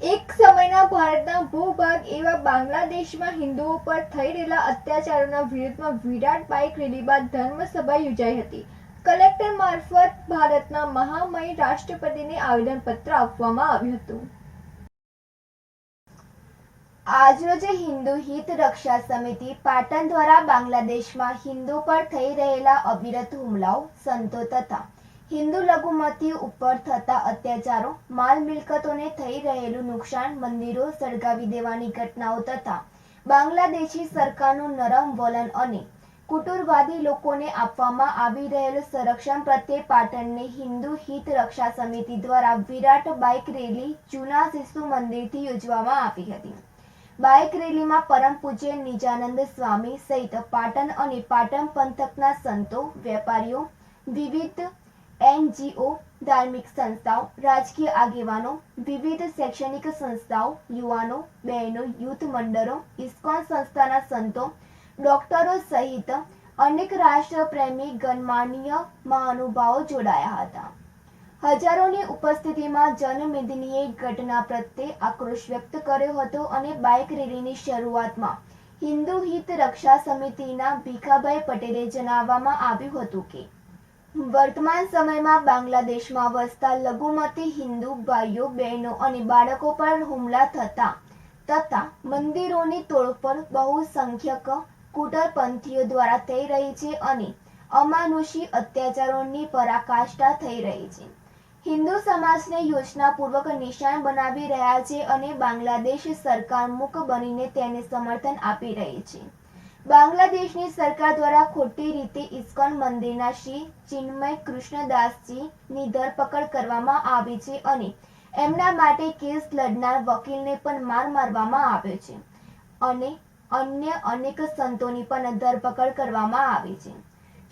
એક સમયના ભારતના ભૂભાગ એવા બાંગ્લાદેશમાં હિન્દુઓ પર થઈ રહેલા અત્યાચારોના વિરોધમાં વિરાટ બાઇક રેલી બાદ ધર્મસભા યોજાઈ હતી. કલેક્ટર મારફત ભારતના મહામહિમ રાષ્ટ્રપતિને આવેદનપત્ર આપવામાં આવ્યું હતું. આજરોજ હિન્દુ હિત રક્ષા સમિતિ પાટણ દ્વારા બાંગ્લાદેશમાં હિન્દુ પર થઈ રહેલા અવિરત હુમલાઓ, સંતો તથા હિન્દુ લઘુમતીઓ ઉપર થતા અત્યાચારો, માલ મિલકતોને થઈ રહેલું નુકસાન, મંદિરો સળગાવી દેવાની ઘટનાઓ તથા બાંગ્લાદેશી સરકારનું નરમ વલણ અને કુટુરવાદી લોકોને આપવામાં આવી રહેલું સંરક્ષણ પ્રત્યે પાટણની હિન્દુ હિત રક્ષા સમિતિ દ્વારા વિરાટ બાઇક રેલી જૂના શિશુ મંદિરથી યોજવામાં આવી હતી. બાઇક રેલીમાં પરમ પૂજ્ય નિજાનંદ સ્વામી સહિત પાટણ અને પાટણ પંથકના સંતો, વેપારીઓ, વિવિધ NGO, ધાર્મિક સંસ્થાઓ, રાજકીય આગેવાનો, વિવિધ શૈક્ષણિક સંસ્થાઓ, યુવાનો, બહેનો, યુથ મંડળો, ઇસ્કોન સંસ્થાના સંતો, ડોક્ટરો સહિત અનેક રાષ્ટ્રપ્રેમી ગણમાન્ય મહાનુભાવો જોડાયા હતા. હજારોની ઉપસ્થિતિમાં જનમેદનીએ ઘટના પ્રત્યે આક્રોશ વ્યક્ત કર્યો હતો અને બાઇક રેલીની શરૂઆતમાં હિન્દુ હિત રક્ષા સમિતિના ભીખાભાઈ પટેલે જણાવવામાં આવ્યું હતું કે વર્તમાન સમયમાં બાંગ્લાદેશમાં વસતા લઘુમતી હિન્દુ ભાઈઓ, બહેનો અને બાળકો પર હુમલા તથા મંદિરોની તોડફોડ બહુસંખ્યક કુટરપંથીઓ દ્વારા થઈ રહી છે અને અમાનુષી અત્યાચારોની પરાકાષ્ઠા થઈ રહી છે. હિન્દુ સમાજને યોજનાપૂર્વક નિશાન બનાવી રહ્યા છે અને બાંગ્લાદેશ સરકાર મૂક બનીને તેને સમર્થન આપી રહી છે. બાંગ્લાદેશની સરકાર દ્વારા ખોટી રીતે ઇસ્કોન મંદિરના શ્રી ચિન્મય કૃષ્ણદાસજીની ધરપકડ કરવામાં આવી છે અને એમના માટે કેસ લડનાર વકીલને પણ મારવામાં આવ્યો છે અને અન્ય અનેક સંતોની પણ ધરપકડ કરવામાં આવી છે.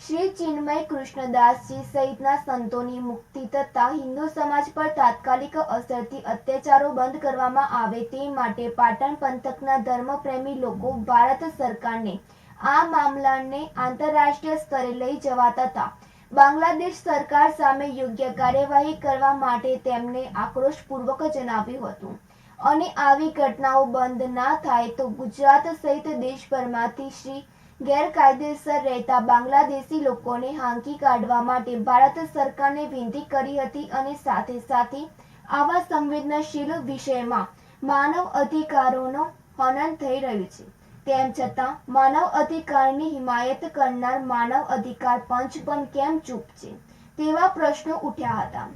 શ્રી ચિન્મય કૃષ્ણદાસજી સહિતના સંતોની મુક્તિ તથા હિન્દુ સમાજ પર તાત્કાલિક અસરથી અત્યાચારો બંધ કરવામાં આવે તે માટે પાટણ પંથકના ધર્મપ્રેમી લોકો ભારત સરકારને આ મામલાને આંતરરાષ્ટ્રીય સ્તરે લઈ જવા તથા બાંગ્લાદેશ સરકાર સામે યોગ્ય કાર્યવાહી કરવા માટે તેમને આક્રોશપૂર્વક જણાવ્યું હતું અને આવી ઘટનાઓ બંધ ના થાય તો ગુજરાત સહિત દેશભરમાંથી શ્રી ગેરકાયદેસર રહેતા બાંગ્લાદેશી લોકોને હાંકી કાઢવા માટે ભારત સરકારને વિનંતી કરી હતી અને સાથે સાથે આવા સંવેદનશીલ વિષયમાં માનવ અધિકારોનો હનન થઈ રહ્યું છે તેમ છતાં માનવ અધિકારની હિમાયત કરનાર માનવ અધિકાર પંચ પણ કેમ ચૂપ છે તેવા પ્રશ્નો ઉઠ્યા હતા.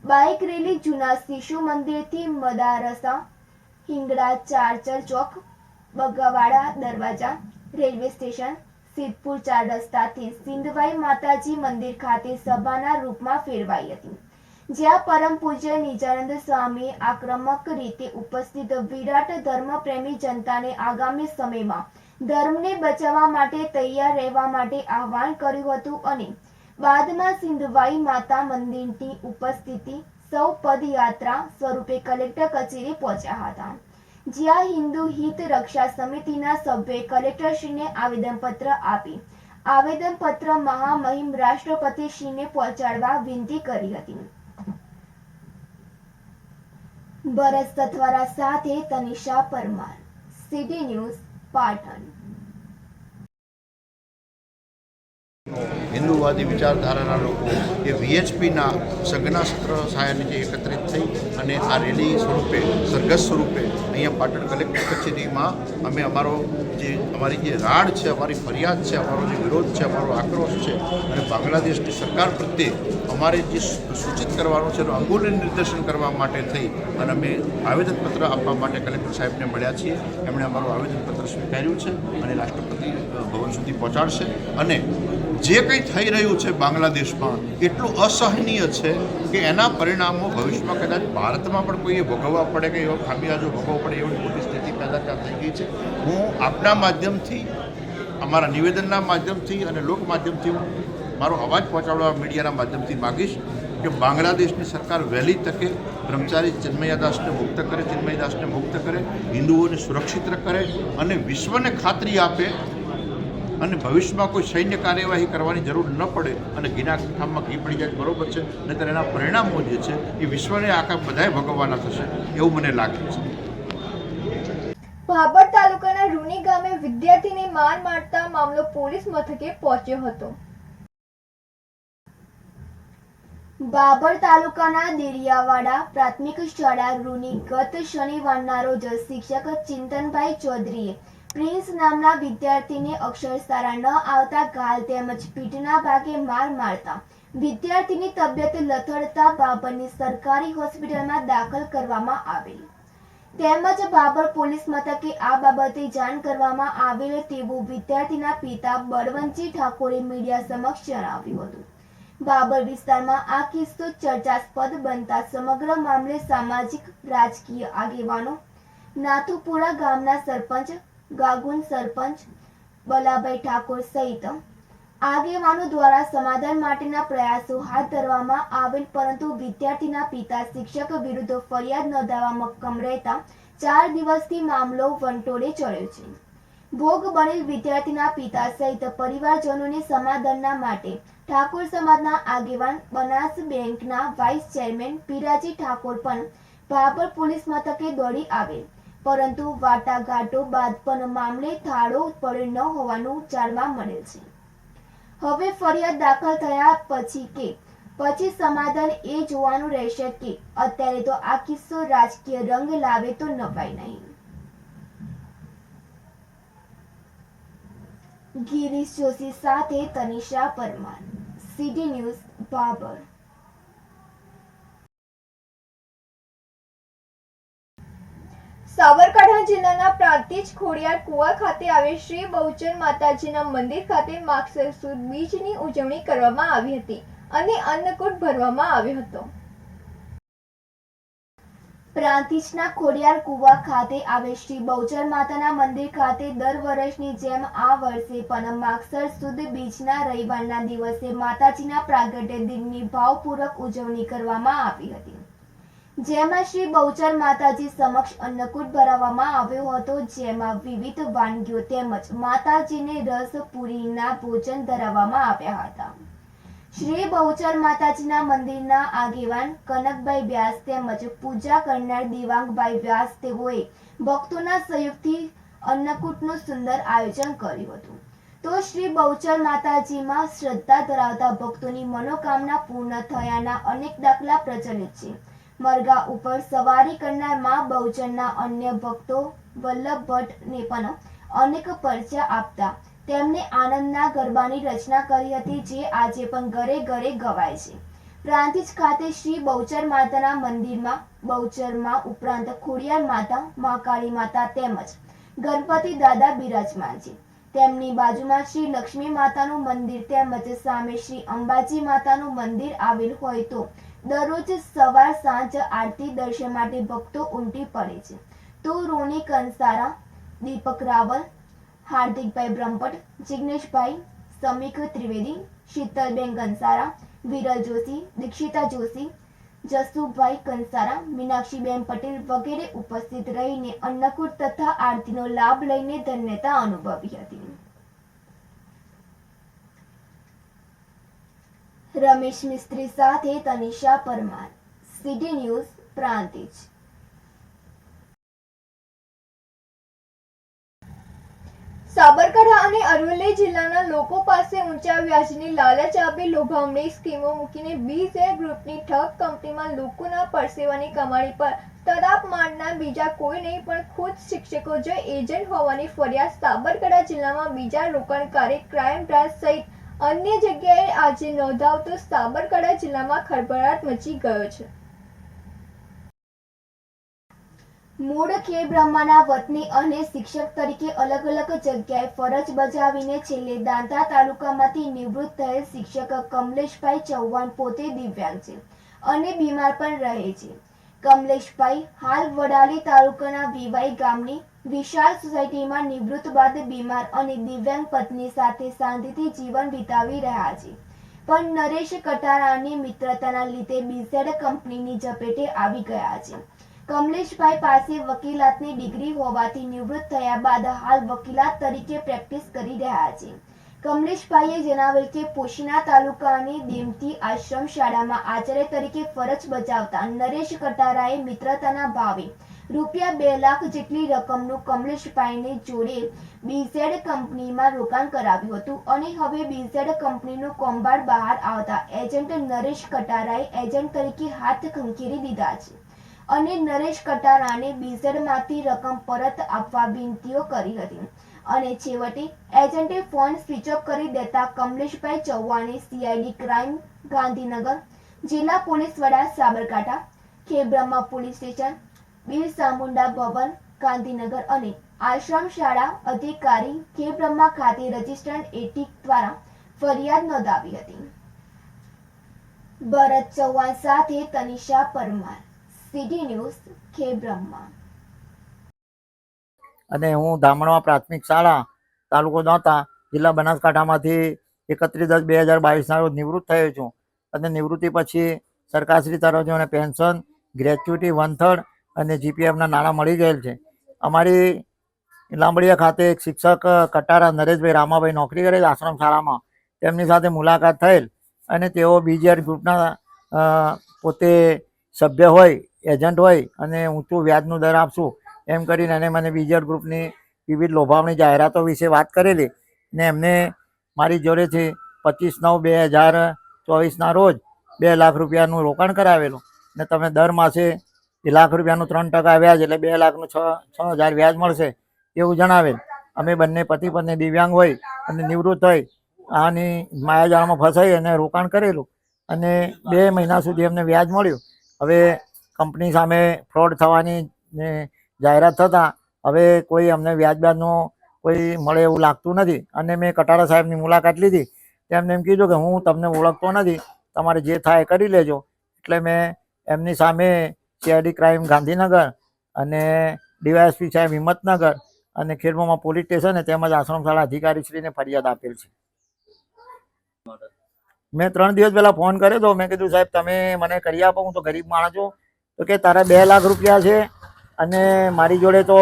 બાઇક રેલી જૂના શિશુ મંદિરથી મદારસા, હિંગળા ચારચર ચોક, બગાવાડા દરવાજા, રેલવે સ્ટેશન, સિદ્ધપુર 4 રસ્તાથી સિંધવાઈ માતાજી મંદિર ખાતે સભાના રૂપમાં ફેરવાઈ હતી, જ્યાં પરમ પૂજ્ય નિજાનંદ સ્વામીએ આક્રમક રીતે ઉપસ્થિત વિરાટ ધર્મપ્રેમી જનતાને આગામી સમયમાં ધર્મને બચાવવા માટે તૈયાર રહેવા માટે આહ્વાન કર્યું હતું અને બાદમાં સિંધવાઈ માતા મંદિરની ઉપસ્થિતિ સૌ પદયાત્રા સ્વરૂપે કલેક્ટર કચેરી પહોંચ્યા હતા, જ્યાં હિન્દુ હિત રક્ષા સમિતિના સભ્યોએ કલેક્ટરશ્રીને આવેદનપત્ર આપી આવેદનપત્ર મહામહિમ રાષ્ટ્રપતિશ્રીને પહોંચાડવા વિનંતી કરી હતી. ભરત સથવારા સાથે તનિષા પરમાર, સિટી ન્યૂઝ, પાટણ. હિન્દુવાદી વિચારધારાના લોકો એ VHPના સઘના સત્ર સહાય નીચે એકત્રિત થઈ અને આ રેલી સ્વરૂપે, સરઘસ સ્વરૂપે અહીંયા પાટણ કલેક્ટર કચેરીમાં અમે અમારી જે રાડ છે, અમારી ફરિયાદ છે, અમારો જે વિરોધ છે, અમારો આક્રોશ છે અને બાંગ્લાદેશની સરકાર પ્રત્યે અમારે જે સૂચિત કરવાનું છે એનું અંગુલી નિર્દેશન કરવા માટે થઈ અને અમે આવેદનપત્ર આપવા માટે કલેક્ટર સાહેબને મળ્યા છીએ. એમણે અમારું આવેદનપત્ર સ્વીકાર્યું છે અને રાષ્ટ્રપતિ ભવન સુધી પહોંચાડશે અને જે કંઈ થઈ રહ્યું છે બાંગ્લાદેશમાં એટલું અસહનીય છે કે એના પરિણામો ભવિષ્યમાં કદાચ ભારતમાં પણ કોઈએ ભોગવવા પડે કે એવો ખામિયાજો ભોગવવો પડે એવી મોટી સ્થિતિ પેદા થઈ ગઈ છે. હું આપના માધ્યમથી, અમારા નિવેદનના માધ્યમથી અને લોક માધ્યમથી હું મારો અવાજ પહોંચાડવા મીડિયાના માધ્યમથી માગીશ કે બાંગ્લાદેશની સરકાર વહેલી તકે બ્રહ્મચારી ચિન્મયદાસને મુક્ત કરે, હિન્દુઓને સુરક્ષિત કરે અને વિશ્વને ખાતરી આપે અને ભવિષ્યમાં કોઈ સૈન્ય કાર્યવાહી કરવાની જરૂર ન પડે અને ઘીના ઠામમાં ઘી પડી જાય બરોબર છે, નહીંતર એના પરિણામો જે છે એ વિશ્વને આખા બધાએ ભોગવવાના થશે એવું મને લાગે છે. ભાભર તાલુકાના રૂની ગામે વિદ્યાર્થીને માર મારતા મામલો પોલીસ મથકે પહોંચ્યો હતો. બાબર તાલુકાના દેરિયાવાડા પ્રાથમિક શાળા રૂની ગત શનિવારના રોજ શિક્ષક ચિંતનભાઈ ચૌધરીએ પ્રિન્સ નામના વિદ્યાર્થીને અક્ષરશાળા ન આવતા ગાલ તેમજ પીઠના ભાગે માર મારતા વિદ્યાર્થીની તબિયત લથડતા બાબરની સરકારી હોસ્પિટલમાં દાખલ કરવામાં આવેલ તેમજ બાબર પોલીસ મથકે આ બાબતે જાણ કરવામાં આવેલ તેવું વિદ્યાર્થીના પિતા બળવંતજી ઠાકોરે મીડિયા સમક્ષ જણાવ્યું હતું. બાબર વિસ્તારમાં આ કિસ્સો ચર્ચાસ્પદ બનતા સમગ્ર મામલે સામાજિક રાજકીય આગેવાનો, નાથુપુરા ગામના સરપંચ, ગાગુન સરપંચ બલાભાઈ ઠાકોર સહિત આગેવાનો દ્વારા સમાધાન માટેના પ્રયાસો હાથ ધરવામાં આવેલ, પરંતુ વિદ્યાર્થીના પિતા શિક્ષક વિરુદ્ધ ફરિયાદ નોંધાવવા મક્કમ રહેતા 4 દિવસથી મામલો વંટોળે ચડ્યો છે. ભોગ બનેલ વિદ્યાર્થીના પિતા સહિત પરિવારજનોને સમાધાનના માટે ઠાકોર સમાજના આગેવાન, બનાસ બેંકના વાઇસ ચેરમેન પીરાજી ઠાકોર પણ ભાભર પોલીસ મથકે દોડી આવેલ, પરંતુ વાટાઘાટો બાદ પણ મામલે થાળો પડ્યો ન હોવાનું જાણવા મળેલ છે. હવે ફરિયાદ દાખલ થયા પછી સમાધાન એ જોવાનું રહેશે કે અત્યારે તો આ કિસ્સો રાજકીય રંગ લાવે તો નવાય નહીં. ગિરીશ જોશી સાથે તનિષા પરમાર, સિટી ન્યૂઝ, ભાભર. સાબરકાંઠા જિલ્લાના પ્રાંતિજ ખોડિયાર કુવા ખાતે આવેલ શ્રી બહુચર માતાજીના મંદિર ખાતે માગસર સુદ બીજની ઉજવણી કરવામાં આવી હતી અને અન્નકૂટ ભરવામાં આવ્યો હતો. પ્રાંતિજના ખોડિયાર કુવા ખાતે આવેલ શ્રી બહુચર માતાના મંદિર ખાતે દર વર્ષની જેમ આ વર્ષે પણ માગસર સુદ બીજના રવિવારના દિવસે માતાજીના પ્રાગટ્ય દિનની ભાવપૂર્વક ઉજવણી કરવામાં આવી હતી, જેમાં શ્રી બહુચર માતાજી સમક્ષ અન્નકૂટ ભરાવવામાં આવ્યો હતો, જેમાં વિવિધ વાનગીઓ તેમજ માતાજીને રસ પૂરીના ભોજન ધરાવવામાં આવ્યા હતા. શ્રી બહુચર માતાજીના મંદિરના આગેવાન કનકભાઈ વ્યાસ તેમજ પૂજા કરનાર દેવાંગભાઈ વ્યાસ તેઓએ ભક્તોના સહયોગથી અન્નકૂટનું સુંદર આયોજન કર્યું હતું. તો શ્રી બહુચર માતાજીમાં શ્રદ્ધા ધરાવતા ભક્તોની મનોકામના પૂર્ણ થયાના અનેક દાખલા પ્રચલિત છે. મરઘા ઉપર સવારી કરનાર મા બહુચરના અન્ય ભક્તો વલ્લભ ભટ્ટને પણ અનેક પરચા આપતા તેમણે આનંદના ગરબાની રચના કરી હતી, જે આજે પણ ઘરે ઘરે ગવાય છે. પ્રાંતિજ ખાતે શ્રી બહુચર માતાના મંદિરમાં બહુચરમાં ઉપરાંત ખોડિયાર માતા, મહાકાળી માતા તેમજ ગણપતિ દાદા બિરાજમાન છે. તેમની બાજુમાં શ્રી લક્ષ્મી માતાનું મંદિર તેમજ સામે શ્રી અંબાજી માતાનું મંદિર આવેલ હોય તો દરરોજ સવાર સાંજ આરતી દર્શન માટે ભક્તો ઉમટી પડે છે. તો રોની કંસારા, દીપક રાવલ, હાર્દિકભાઈ બ્રહ્મભટ્ટ, જિગ્નેશભાઈ, સમીક ત્રિવેદી, શીતલબેન કંસારા, વિરલ જોશી, દીક્ષિતા જોશી, જસુભાઈ કંસારા, મીનાક્ષીબેન પટેલ વગેરે ઉપસ્થિત રહીને અન્નકૂટ તથા આરતીનો લાભ લઈને ધન્યતા અનુભવી હતી. રમેશ મિસ્ત્રી સાથે તનિષા પરમાર, સિટી ન્યૂઝ, પ્રાંતિજ. સાબરકાંઠા અને અરવલ્લી જિલ્લાના લોકો પાસે ઊંચા વ્યાજની લાલચ આપી લોભામણી સ્કીમો મૂકીને BZ ગ્રુપની ઠગ કંપનીમાં લોકોના પરસેવાની કમાણી પર તરાપ મારનાર બીજા કોઈ નહીં પણ ખુદ શિક્ષકો જ એજન્ટ હોવાની ફરિયાદ સાબરકાંઠા જિલ્લામાં બીજા રોકાણકારી ક્રાઇમ બ્રાન્ચ સહિત અન્ય જગ્યાએ આજે નોંધાવતો સાબરકાંઠા જિલ્લામાં ખળભળાટ મચી ગયો છે. મૂળ ખેડબ્રહ્માના વતની અને શિક્ષક તરીકે અલગ અલગ જગ્યાએ ફરજ બજાવીને છેલ્લે દાંતા તાલુકામાંથી નિવૃત્ત થયેલ શિક્ષક કમલેશભાઈ ચૌહાણ પોતે દિવ્યાંગ છે અને બીમાર પણ રહે છે. કમલેશભાઈ હાલ વડાલી તાલુકાના વિવાઈ ગામની વિશાળ સોસાયટીમાં નિવૃત્ત બાદ બીમાર અને દિવ્યાંગ પત્ની સાથે શાંતિથી જીવન વિતાવી રહ્યા છે, પણ નરેશ કટારાની મિત્રતાના લીધે BZ કંપનીની ઝપેટે આવી ગયા છે. કમલેશભાઈ પાસે વકીલાતની ડિગ્રી હોવાથી નિવૃત્ત થયા બાદ હાલ વકીલાત તરીકે પ્રેક્ટિસ કરી રહ્યા છે. કમલેશભાઈએ જણાવેલ કે પોશીના તાલુકાની દેમતી આશ્રમ શાળામાં આચાર્ય તરીકે ફરજ બજાવતા નરેશ કટારાએ મિત્રતાના ભાવે રૂપિયા 2 લાખ જેટલી રકમનું કમલેશભાઈને જોડે બીઝેડ કંપનીમાં રોકાણ કરાવ્યું હતું અને હવે બીઝેડ કંપનીનું કૌભાંડ બહાર આવતા એજન્ટ નરેશ કટારાએ એજન્ટ તરીકે હાથ ખંખેરી દીધા છે અને નરેશ કટારાને બીઝેડમાંથી રકમ પરત આપવા વિનંતીઓ કરી હતી અને છેવટે એજન્ટે ફોન સ્વિચ ઓફ કરી દેતા કમલેશભાઈ ચૌહાણે સીઆઈડી ક્રાઇમ ગાંધીનગર, જિલ્લા પોલીસ વડા સાબરકાંઠા, ખેબ્રહ્મા પોલીસ સ્ટેશન, બિરસા મુંડા ભવન ગાંધીનગર અને આશ્રમ શાળા અધિકારી ખેબ્રહ્મા ખાતે રજિસ્ટર્ડ એટીક દ્વારા ફરિયાદ નોંધાવી હતી. ભરત ચૌહાણ સાથે તનિષા પરમાર, સિટી ન્યૂઝ, ખેબ્રહ્મા. અને હું ધામણવા પ્રાથમિક શાળા તાલુકો દાંતા જિલ્લા બનાસકાંઠામાંથી 31/10/2022 રોજ નિવૃત્ત થયો છું અને નિવૃત્તિ પછી સરકારશ્રી તરફથી મને પેન્શન, ગ્રેચ્યુટી 1/3 અને જીપીએફના નાણાં મળી ગયેલ છે. અમારી લાંબડિયા ખાતે એક શિક્ષક કટારા નરેશભાઈ રામાભાઈ નોકરી કરે છે આશ્રમ શાળામાં. તેમની સાથે મુલાકાત થયેલ અને તેઓ બીજીઆર ગ્રુપના પોતે સભ્ય હોય, એજન્ટ હોય અને ઊંચું વ્યાજનું દર આપશું એમ કરીને અને મને બીજીઆર ગ્રુપની વિવિધ લોભામણી જાહેરાતો વિશે વાત કરેલી ને એમને મારી જોડેથી 25/9/2024 રોજ 2 લાખ રૂપિયાનું રોકાણ કરાવેલું ને તમે દર માસે 1 લાખ રૂપિયાનું 3% વ્યાજ એટલે 2 લાખનું 6,000 વ્યાજ મળશે એવું જણાવેલ. અમે બંને પતિ પત્ની દિવ્યાંગ હોય અને નિવૃત્ત હોય આની માયાજાળમાં ફસાઈ અને રોકાણ કરેલું અને 2 મહિના સુધી અમને વ્યાજ મળ્યું. હવે કંપની સામે ફ્રોડ થવાની જાહેરાત થતાં હવે કોઈ અમને વ્યાજનું કોઈ મળે એવું લાગતું નથી અને મેં કટારા સાહેબની મુલાકાત લીધી. તેમને એમ કીધું કે હું તમને ઓળખતો નથી, તમારે જે થાય કરી લેજો. એટલે મેં એમની સામે સીઆઈડી ક્રાઇમ ગાંધીનગર અને ડીવાયએસપી સાહેબ હિંમતનગર અને ખેડબ્રહ્મા પોલીસ સ્ટેશન તેમજ આશ્રમ શાળા અધિકારીશ્રીને ફરિયાદ આપેલ છે. મેં 3 દિવસ પહેલાં ફોન કર્યો હતો. મેં કીધું સાહેબ તમે મને કરી આપો, હું તો ગરીબ માણસ છું. તો કે તારા 2 લાખ રૂપિયા છે અને મારી જોડે તો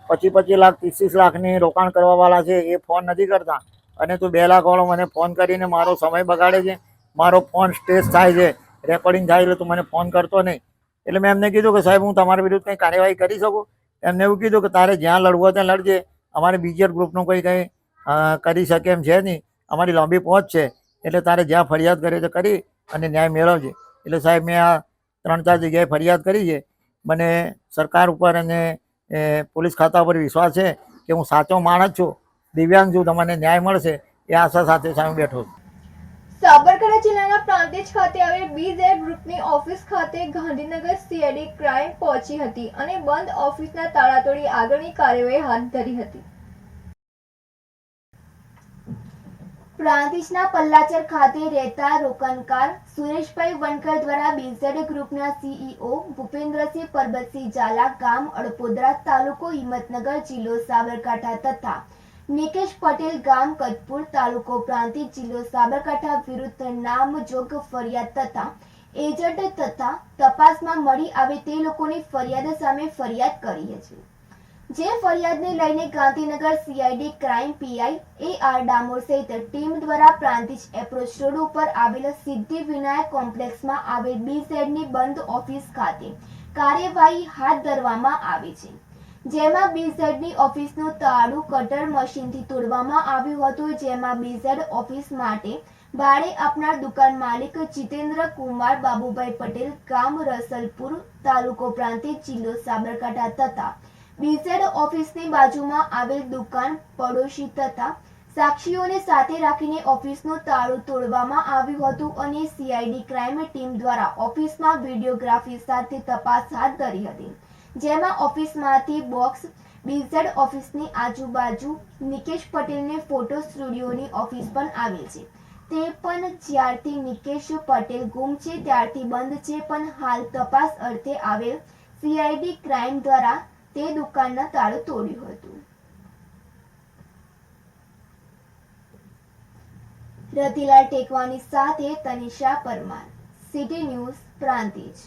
25 લાખ 30 લાખની રોકાણ કરવાવાળા છે, એ ફોન નથી કરતા અને તું 2 લાખવાળો મને ફોન કરીને મારો સમય બગાડે છે, મારો ફોન સ્ટ્રેસ થાય છે, રેકોર્ડિંગ થાય એટલે તું મને ફોન કરતો નહીં. એટલે મેં એમને કીધું કે સાહેબ હું તમારા વિરુદ્ધ કંઈ કાર્યવાહી કરી શકું. એમને એવું કીધું કે તારે જ્યાં લડવું હોય ત્યાં લડજે, અમારે બીજીઆર ગ્રુપનું કંઈ કરી શકે એમ છે નહીં, અમારી લાંબી પહોંચ છે, એટલે તારે જ્યાં ફરિયાદ કરે તો કરી અને ન્યાય મેળવજે. એટલે સાહેબ મેં આ 3-4 જગ્યાએ ફરિયાદ કરી છે. મને સરકાર ઉપર અને પોલીસ ખાતા પર વિશ્વાસ છે કે હું સાચો માણસ છું, દિવ્યાંગ છું, તમને ન્યાય મળશે એ આશા સાથે સામે બેઠો છું. સાબરકાંઠા જિલ્લાના પ્રાંતિજ ખાતે આવેલ બીઝેડ ગ્રુપની ઓફિસ ખાતે ગાંધીનગર સીઆઈડી ક્રાઇમ પહોંચી હતી અને બંધ ઓફિસના તાળા તોડી આગળની કાર્યવાહી હાથ ધરી હતી. પ્રાંતિજના પલ્લાચર ખાતે રહેતા રોકાણકાર સુરેશભાઈ વનકર દ્વારા બીઝેડ ગ્રુપના સીઈઓ ભૂપેન્દ્રસિંહ પરબતસિંહ ઝાલા ગામ અડપોદરા તાલુકો હિંમતનગર જિલ્લો સાબરકાંઠા તથા નિકેશ પટેલ ગામ કતપુર તાલુકો પ્રાંતિજ જિલ્લો સાબરકાંઠા વિરુદ્ધ નામજોગ ફરિયાદ તથા એજન્ટ તથા તપાસમાં મળી આવે તે લોકોની ફરિયાદ સામે ફરિયાદ કરી છે. જે ફરિયાદને લઈને Gandhinagar CID crime PI AR Damor સહિત ટીમ દ્વારા પ્રાંતિજ એપ્રોચ રોડ ઉપર આવેલ સિદ્ધિ વિનાયક કોમ્પ્લેક્સમાં આવેલ બીઝેડની બંધ ઓફિસ ખાતે કાર્યવાહી હાથ ધરવામાં આવી છે. જેમાં બીઝેડની ઓફિસનું તાળું કટર મશીનથી તોડવામાં આવ્યું હતું. જેમાં બીઝેડ ઓફિસ માટે ભાડે આપનાર દુકાન માલિક જીતેન્દ્ર કુમાર બાબુભાઈ પટેલ ગામ રસલપુર તાલુકો પ્રાંતિજ જિલ્લો સાબરકાંઠા તથા બીઝેડ ઓફિસની બાજુમાં આવેલ દુકાન પડોશી તથા સાક્ષીઓને સાથે રાખીને ઓફિસનું તાળું તોડવામાં આવ્યું હતું અને સીઆઈડી ક્રાઇમ ટીમ દ્વારા ઓફિસમાં વિડીયોગ્રાફી સાથે તપાસ હાથ ધરી હતી. જેમાં ઓફિસમાંથી બોક્સ બીઝેડ ઓફિસની આજુબાજુ નિકેશ પટેલની ફોટો સ્ટુડિયોની ઓફિસ પણ આવેલ છે. તે પણ જ્યારથી નિકેશ પટેલ ગુમ છે ત્યારથી બંધ છે, પણ હાલ તપાસ અર્થે આવેલ સીઆઈડી ક્રાઇમ દ્વારા તે દુકાનના તાળું તોડ્યું હતું. રતિલાલ ટેકવાની સાથે તનિષા પરમાર, સિટી ન્યૂઝ, પ્રાંતિજ.